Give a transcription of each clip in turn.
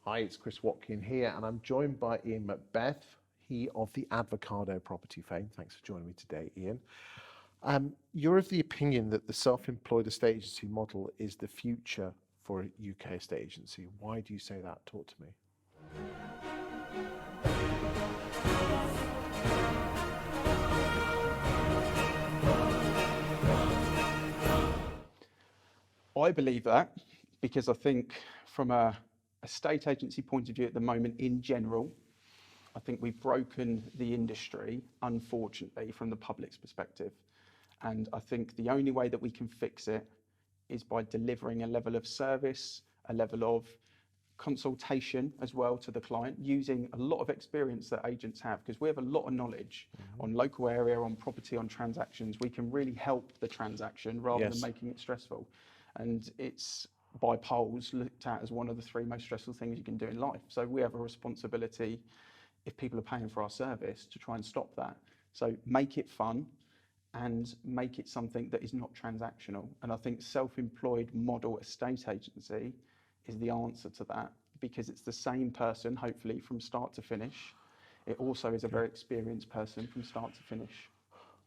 Hi, it's Chris Watkin here, and I'm joined by Ian Macbeth, he of the Avocado property fame. Thanks for joining me today, Ian. You're of the opinion that the self-employed estate agency model is the future for a UK estate agency. Why do you say that? Talk to me. I believe that because I think from a estate agency point of view at the moment in general, I think we've broken the industry, unfortunately, from the public's perspective. And I think the only way that we can fix it is by delivering a level of service, a level of consultation as well to the client, using a lot of experience that agents have, because we have a lot of knowledge on local area, on property, on transactions. We can really help the transaction rather than making it stressful. And it's by polls looked at as one of the three most stressful things you can do in life. So we have a responsibility, if people are paying for our service, to try and stop that. So make it fun and make it something that is not transactional. And I think self-employed model estate agency is the answer to that, because it's the same person, hopefully, from start to finish. It also is a very experienced person from start to finish.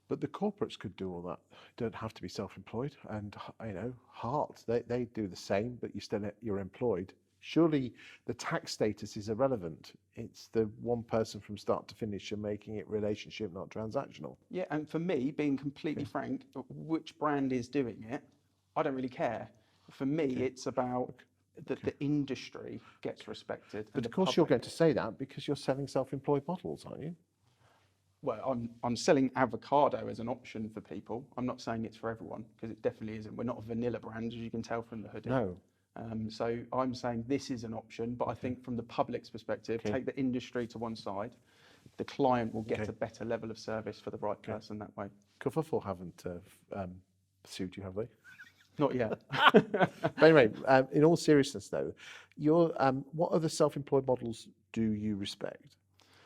But the corporates could do all that. You don't have to be self-employed. And, Hart, they do the same, but you're employed. Surely the tax status is irrelevant. It's the one person from start to finish and making it relationship, not transactional. Yeah, and for me, being completely frank, which brand is doing it, I don't really care. For me, it's about that the industry gets respected. But of course you're going to say that because you're selling self-employed models, aren't you? Well, I'm selling avocado as an option for people. I'm not saying it's for everyone, because it definitely isn't. We're not a vanilla brand, as you can tell from the hoodie. No. So I'm saying this is an option, but I think from the public's perspective, take the industry to one side, the client will get a better level of service for the right person that way. Covaful haven't sued you, have they? Not yet. But anyway, in all seriousness though, what other self-employed models do you respect?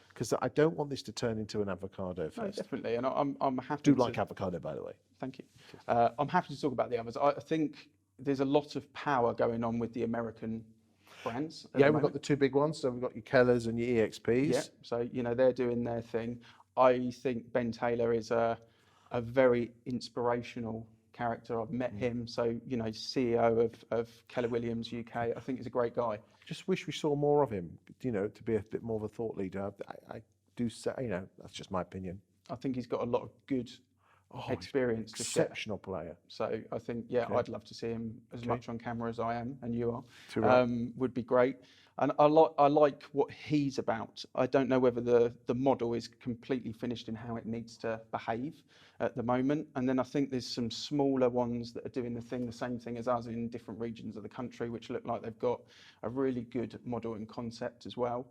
Because I don't want this to turn into an avocado fest. No, definitely, and I'm happy. Do like avocado, by the way. Thank you. I'm happy to talk about the others. I think there's a lot of power going on with the American brands. Yeah, we've got the two big ones. So we've got your Kellers and your EXPs. Yeah, so they're doing their thing. I think Ben Taylor is a very inspirational character. I've met him. So CEO of Keller Williams UK. I think he's a great guy. Just wish we saw more of him. To be a bit more of a thought leader. I do say, that's just my opinion. I think he's got a lot of good experience to share. Exceptional player. So I think, I'd love to see him as much on camera as I am, and you are. Would be great. And I like what he's about. I don't know whether the model is completely finished in how it needs to behave at the moment. And then I think there's some smaller ones that are doing the same thing as us in different regions of the country, which look like they've got a really good model and concept as well.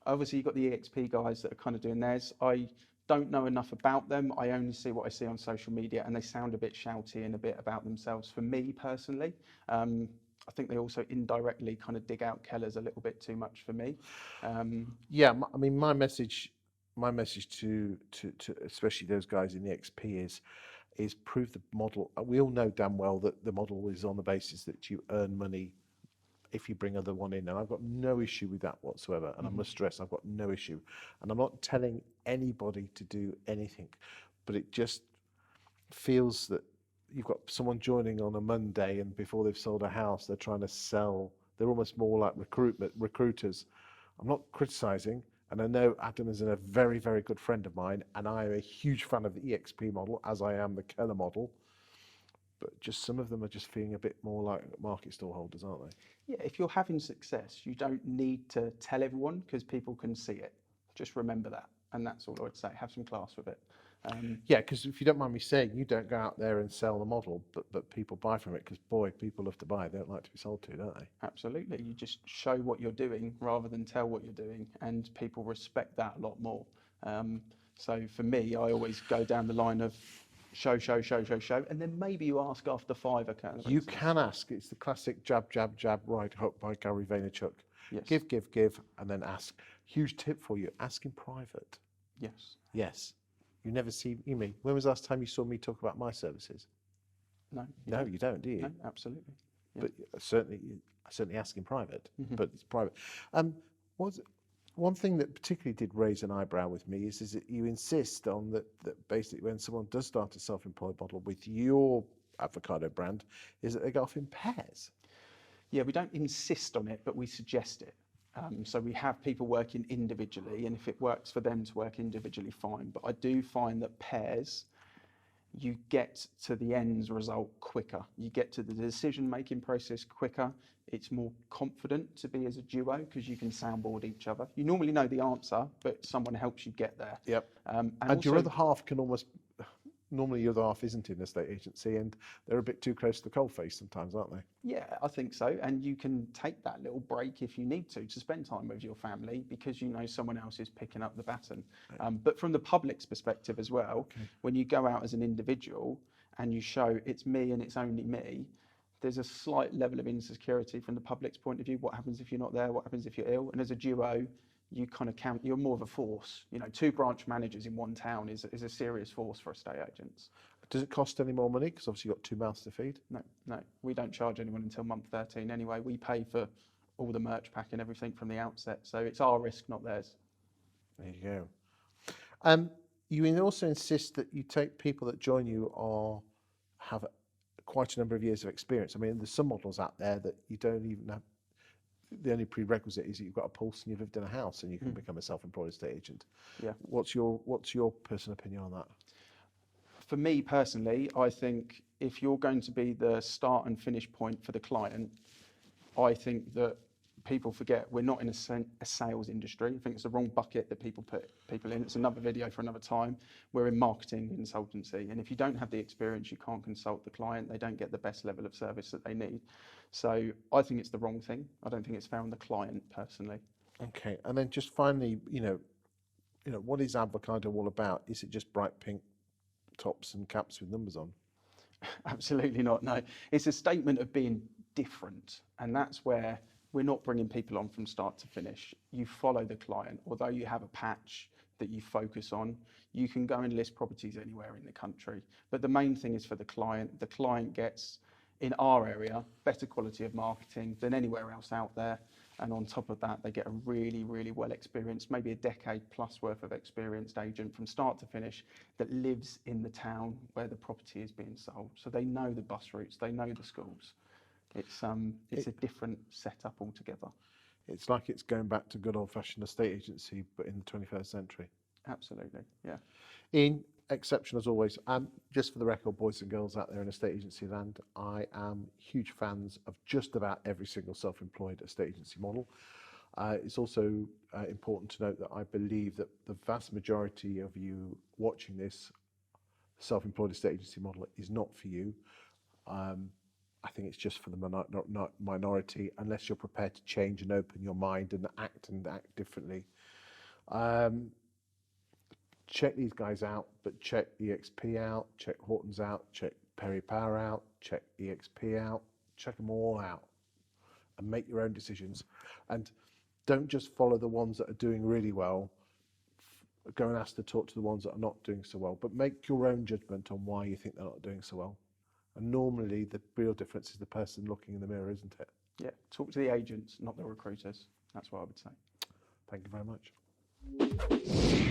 Obviously, you've got the EXP guys that are kind of doing theirs. I don't know enough about them. I only see what I see on social media, and they sound a bit shouty and a bit about themselves for me personally. I think they also indirectly kind of dig out Kellers a little bit too much for me. My message to especially those guys in the XP is prove the model. We all know damn well that the model is on the basis that you earn money if you bring other one in, and I've got no issue with that whatsoever. And I must stress, I've got no issue, and I'm not telling anybody to do anything, but it just feels that you've got someone joining on a Monday, and before they've sold a house, they're trying to sell. They're almost more like recruiters. I'm not criticising, and I know Adam is a very, very good friend of mine, and I am a huge fan of the EXP model, as I am the Keller model. But just some of them are just feeling a bit more like market stall holders, aren't they? Yeah, if you're having success, you don't need to tell everyone, because people can see it. Just remember that, and that's all I would say. Have some class with it. Because if you don't mind me saying, you don't go out there and sell the model, but people buy from it, because boy, people love to buy. They don't like to be sold to, don't they? Absolutely. You just show what you're doing rather than tell what you're doing, and people respect that a lot more. So for me, I always go down the line of show, and then maybe you ask after 5 accounts. You can ask. It's the classic jab, right hook by Gary Vaynerchuk. Yes. Give, and then ask. Huge tip for you: ask in private. Yes. You never see me. When was the last time you saw me talk about my services? No. No, you don't, do you? No, absolutely. but certainly ask in private. But it's private. Was one thing that particularly did raise an eyebrow with me is that you insist on that basically when someone does start a self-employed model with your avocado brand, is that they go off in pairs. Yeah, we don't insist on it, but we suggest it. So we have people working individually, and if it works for them to work individually, fine. But I do find that pairs, you get to the end result quicker. You get to the decision-making process quicker. It's more confident to be as a duo because you can soundboard each other. You normally know the answer, but someone helps you get there. Yep. And And your also- other half can almost, normally your other half isn't in an estate agency and they're a bit too close to the coalface sometimes, aren't they? Yeah, I think so. And you can take that little break if you need to spend time with your family because you know someone else is picking up the baton. But from the public's perspective as well, when you go out as an individual and you show it's me and it's only me, there's a slight level of insecurity from the public's point of view. What happens if you're not there? What happens if you're ill? And as a duo, you kind of count, you're more of a force. You know, 2 branch managers in one town is a serious force for estate agents. Does it cost any more money? Because obviously you've got 2 mouths to feed. No, we don't charge anyone until month 13 anyway. We pay for all the merch pack and everything from the outset. So it's our risk, not theirs. There you go. You also insist that you take people that join you have quite a number of years of experience. I mean, there's some models out there that you don't even have. The only prerequisite is that you've got a pulse and you've lived in a house and you can become a self-employed estate agent. Yeah. What's your personal opinion on that? For me personally, I think if you're going to be the start and finish point for the client, I think that people forget we're not in a sales industry. I think it's the wrong bucket that people put people in. It's another video for another time. We're in marketing consultancy. And if you don't have the experience, you can't consult the client. They don't get the best level of service that they need. So I think it's the wrong thing. I don't think it's fair on the client personally. Okay. And then just finally, what is Avocado all about? Is it just bright pink tops and caps with numbers on? Absolutely not. No, it's a statement of being different. And that's where we're not bringing people on from start to finish. You follow the client. Although you have a patch that you focus on, you can go and list properties anywhere in the country. But the main thing is for the client. The client gets, in our area, better quality of marketing than anywhere else out there. And on top of that, they get a really, really well experienced, maybe a decade plus worth of experienced agent from start to finish that lives in the town where the property is being sold. So they know the bus routes, they know the schools. It's a different setup altogether. It's like it's going back to good old-fashioned estate agency, but in the 21st century. Absolutely, yeah. Ian, exception as always. Just for the record, boys and girls out there in estate agency land, I am huge fans of just about every single self-employed estate agency model. It's also important to note that I believe that the vast majority of you watching this self-employed estate agency model is not for you. I think it's just for the minority, unless you're prepared to change and open your mind and act differently. Check these guys out, but check EXP out, check Hortons out, check Perry Power out, check EXP out, check them all out and make your own decisions. And don't just follow the ones that are doing really well. Go and ask to talk to the ones that are not doing so well, but make your own judgment on why you think they're not doing so well. And normally the real difference is the person looking in the mirror, isn't it? Yeah, talk to the agents, not the recruiters. That's what I would say. Thank you very much.